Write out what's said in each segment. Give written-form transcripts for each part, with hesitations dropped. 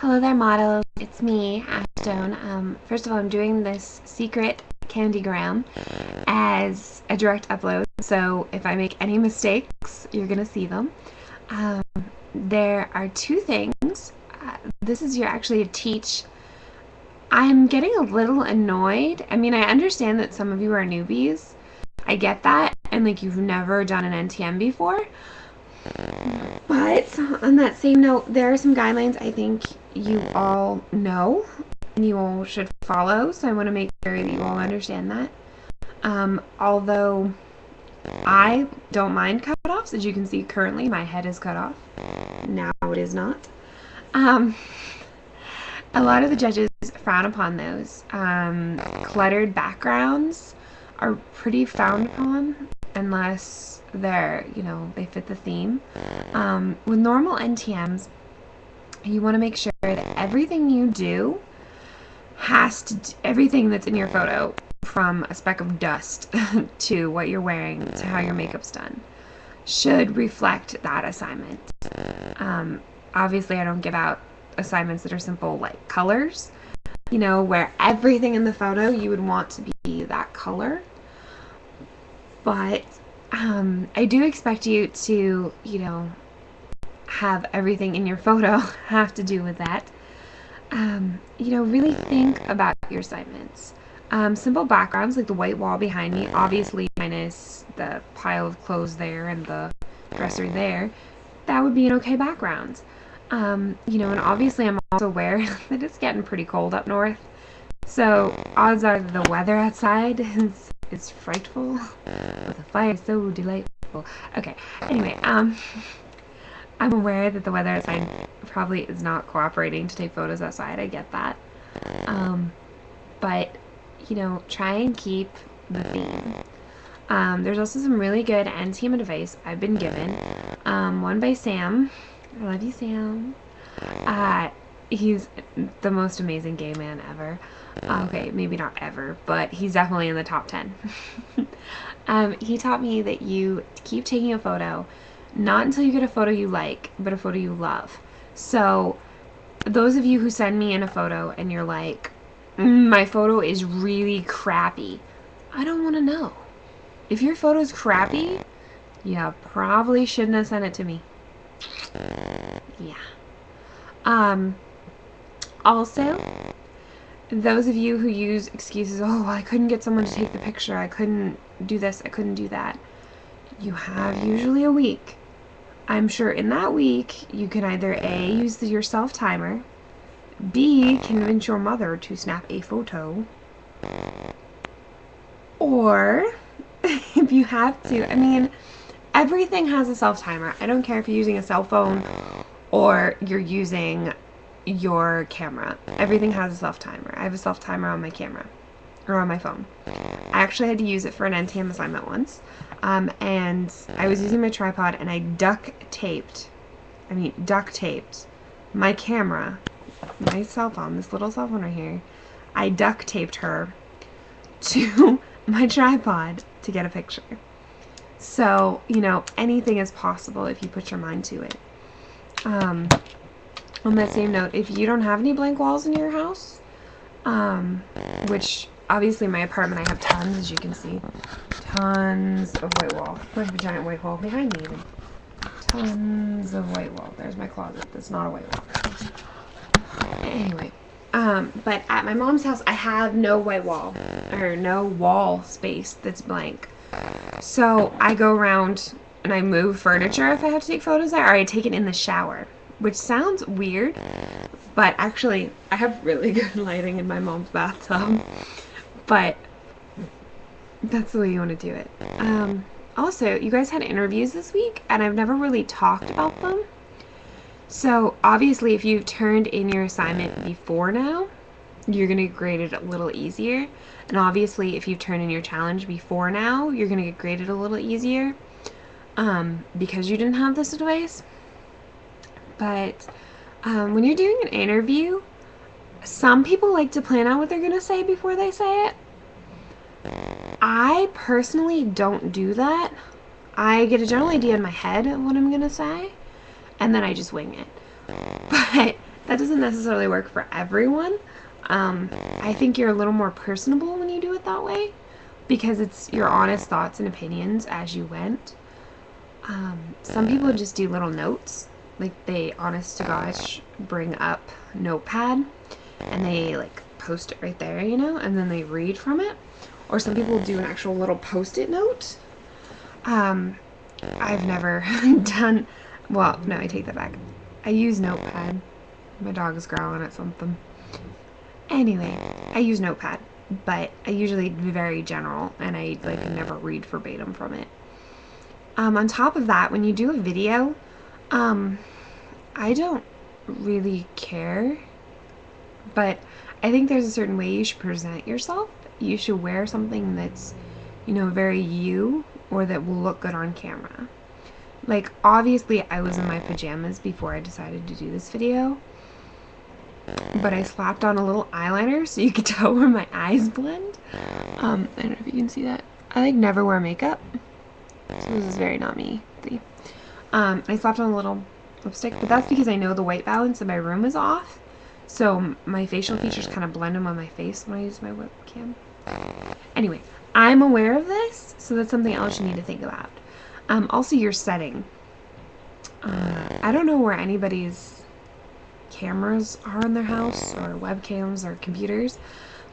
Hello there, models. It's me, Ashstone. First of all, I'm doing this secret CandyGram as a direct upload, so if I make any mistakes, you're going to see them. Um, there are two things. This is actually a teach. I'm getting a little annoyed. I mean, I understand that some of you are newbies. I get that, and like you've never done an NTM before. But on that same note, there are some guidelines I think you all know and you all should follow, so I want to make sure that you all understand that. Although I don't mind cutoffs, as you can see currently my head is cut off. Now it is not. A lot of the judges frown upon those. Cluttered backgrounds are pretty frowned upon unless they're, they fit the theme. With normal NTMs, you want to make sure that everything you do everything that's in your photo, from a speck of dust to what you're wearing to how your makeup's done, should reflect that assignment. Obviously, I don't give out assignments that are simple like colors, where everything in the photo you would want to be that color. But I do expect you to, have everything in your photo have to do with that. Really think about your assignments. Simple backgrounds like the white wall behind me, obviously minus the pile of clothes there and the dresser there, that would be an okay background. And obviously I'm also aware that it's getting pretty cold up north. So odds are the weather outside is frightful, but the fire is so delightful. Okay, anyway, I'm aware that the weather outside probably is not cooperating to take photos outside. I get that. But, try and keep the theme. There's also some really good NTM advice I've been given. One by Sam. I love you, Sam. He's the most amazing gay man ever. Okay, maybe not ever, but he's definitely in the top 10. He taught me that you keep taking a photo, not until you get a photo you like, but a photo you love. So those of you who send me in a photo and you're like, my photo is really crappy, I don't want to know. If your photo's crappy, you probably shouldn't have sent it to me. Yeah. Also, those of you who use excuses, oh, I couldn't get someone to take the picture, I couldn't do this, I couldn't do that. You have usually a week. I'm sure in that week, you can either A, use your self-timer, B, convince your mother to snap a photo, or, if you have to, everything has a self-timer. I don't care if you're using a cell phone or you're using your camera. Everything has a self-timer. I have a self-timer on my camera, or on my phone. I actually had to use it for an NTM assignment once, and I was using my tripod and I duct taped my camera, my cell phone, this little cell phone right here, I duct taped her to my tripod to get a picture. So, anything is possible if you put your mind to it. On that same note, if you don't have any blank walls in your house, which obviously my apartment I have tons, as you can see, tons of white wall. There's a giant white wall behind me even. Tons of white wall. There's my closet. That's not a white wall. Anyway, but at my mom's house, I have no white wall, or no wall space that's blank. So I go around and I move furniture if I have to take photos there, or I take it in the shower, which sounds weird, but actually I have really good lighting in my mom's bathtub, but that's the way you want to do it. Also, you guys had interviews this week, and I've never really talked about them. So obviously if you've turned in your assignment before now, you're going to get graded a little easier. And obviously if you've turned in your challenge before now, you're going to get graded a little easier because you didn't have this advice. But when you're doing an interview, some people like to plan out what they're going to say before they say it. I personally don't do that. I get a general idea in my head of what I'm going to say, and then I just wing it. But That doesn't necessarily work for everyone. I think you're a little more personable when you do it that way because it's your honest thoughts and opinions as you went. Some people just do little notes, like they honest to gosh bring up notepad and they like post it right there, you know, and then they read from it. Or some people do an actual little post-it note. I've never done, well, no, I take that back. I use notepad. My dog is growling at something. Anyway, I use notepad, but I usually be very general and I like never read verbatim from it. On top of that, when you do a video, I don't really care, but I think there's a certain way you should present yourself. You should wear something that's, you know, very you, or that will look good on camera. Like, obviously I was in my pajamas before I decided to do this video, but I slapped on a little eyeliner so you could tell where my eyes blend. I don't know if you can see that. I like never wear makeup, so this is very not me. See? I slapped on a little lipstick, but that's because I know the white balance in my room is off, so my facial features kind of blend in on my face when I use my webcam. Anyway, I'm aware of this, so that's something else you need to think about. Also, your setting. I don't know where anybody's cameras are in their house, or webcams, or computers,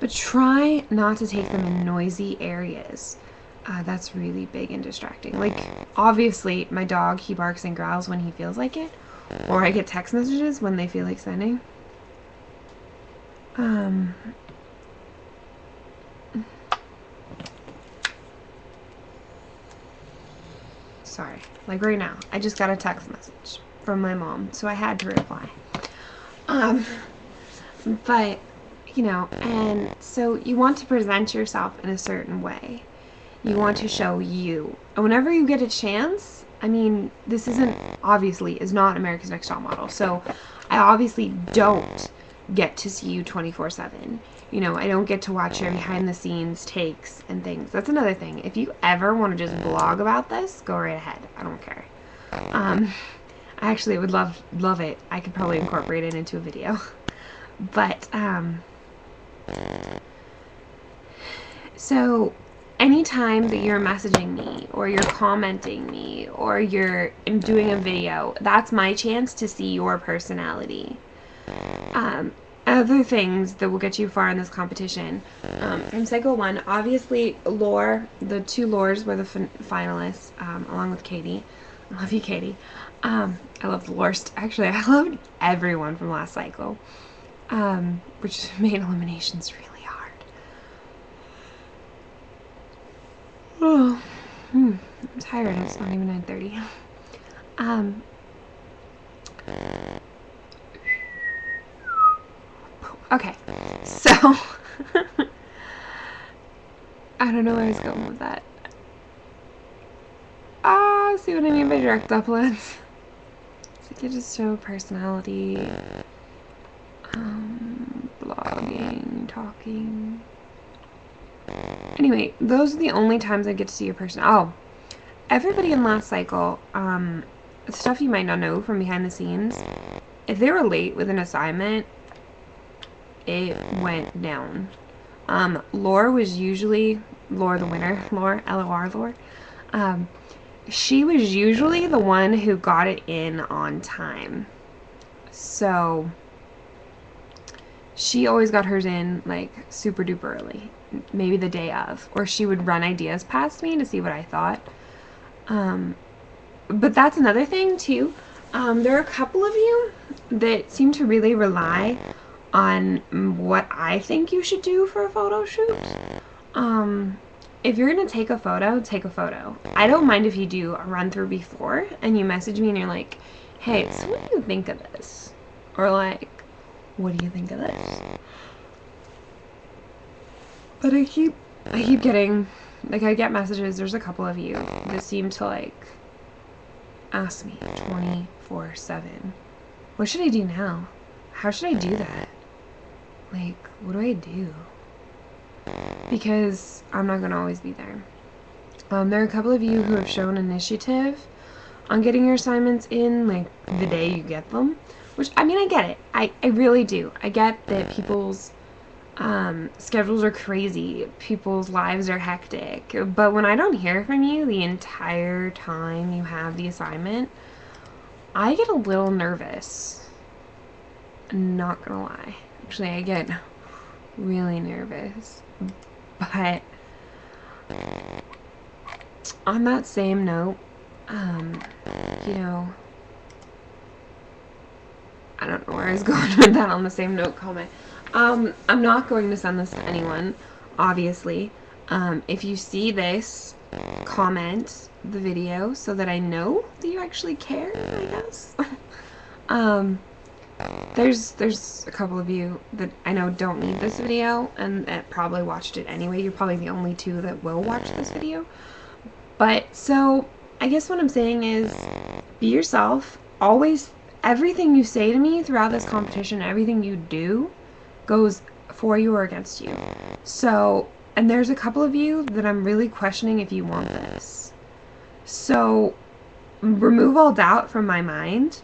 but try not to take them in noisy areas. That's really big and distracting. Like, obviously, my dog, he barks and growls when he feels like it, or I get text messages when they feel like sending. Sorry, like right now, I just got a text message from my mom, so I had to reply. But, you know, and so you want to present yourself in a certain way. You want to show you. And whenever you get a chance, I mean, this obviously is not America's Next Top Model, so I obviously don't get to see you 24/7. You know, I don't get to watch your behind the scenes takes and things. That's another thing. If you ever want to just vlog about this, go right ahead. I don't care. I actually would love it. I could probably incorporate it into a video. But, so anytime that you're messaging me or you're commenting me or you're doing a video, that's my chance to see your personality. Other things that will get you far in this competition. From Cycle 1, obviously, Lore, the two Lores were the finalists, along with Katie. I love you, Katie. I love the Lores. Actually, I loved everyone from last cycle, which made eliminations really hard. Oh, I'm tired. It's not even 9:30. Okay, so I don't know where I was going with that. See what I mean by direct uploads? It's like you just show personality, blogging, talking. Anyway, those are the only times I get to see your person. Oh, everybody in last cycle, stuff you might not know from behind the scenes, if they were late with an assignment, it went down. Lore was usually, Lore the winner, Lore, L-O-R, Lore, she was usually the one who got it in on time. So, she always got hers in, like, super duper early. Maybe the day of. Or she would run ideas past me to see what I thought. But that's another thing, too. There are a couple of you that seem to really rely on what I think you should do for a photo shoot. If you're gonna take a photo, take a photo. I don't mind if you do a run through before and you message me and you're like, hey, so what do you think of this? Or like, what do you think of this? But I keep getting, like, I get messages, there's a couple of you that seem to like ask me 24/7, what should I do now? How should I do that? Like, what do I do? Because I'm not going to always be there. There are a couple of you who have shown initiative on getting your assignments in, like, the day you get them. Which, I mean, I get it. I really do. I get that people's schedules are crazy. People's lives are hectic. But when I don't hear from you the entire time you have the assignment, I get a little nervous. I'm not gonna lie. Actually, I get really nervous. But on that same note, you know, I don't know where I was going with that on the same note comment. I'm not going to send this to anyone, obviously. If you see this, comment the video so that I know that you actually care, I guess. There's a couple of you that I know don't need this video and that probably watched it anyway. You're probably the only two that will watch this video. But, so, I guess what I'm saying is, be yourself. Always, everything you say to me throughout this competition, everything you do, goes for you or against you. So, and there's a couple of you that I'm really questioning if you want this. So, remove all doubt from my mind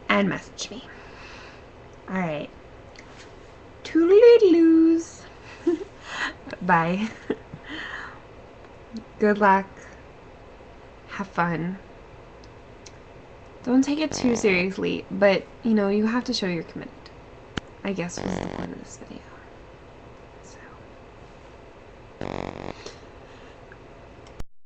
and message me. Alright. Toodaloo-loos. Bye. Good luck. Have fun. Don't take it too seriously, but, you know, you have to show you're committed. I guess was the point of this video. So.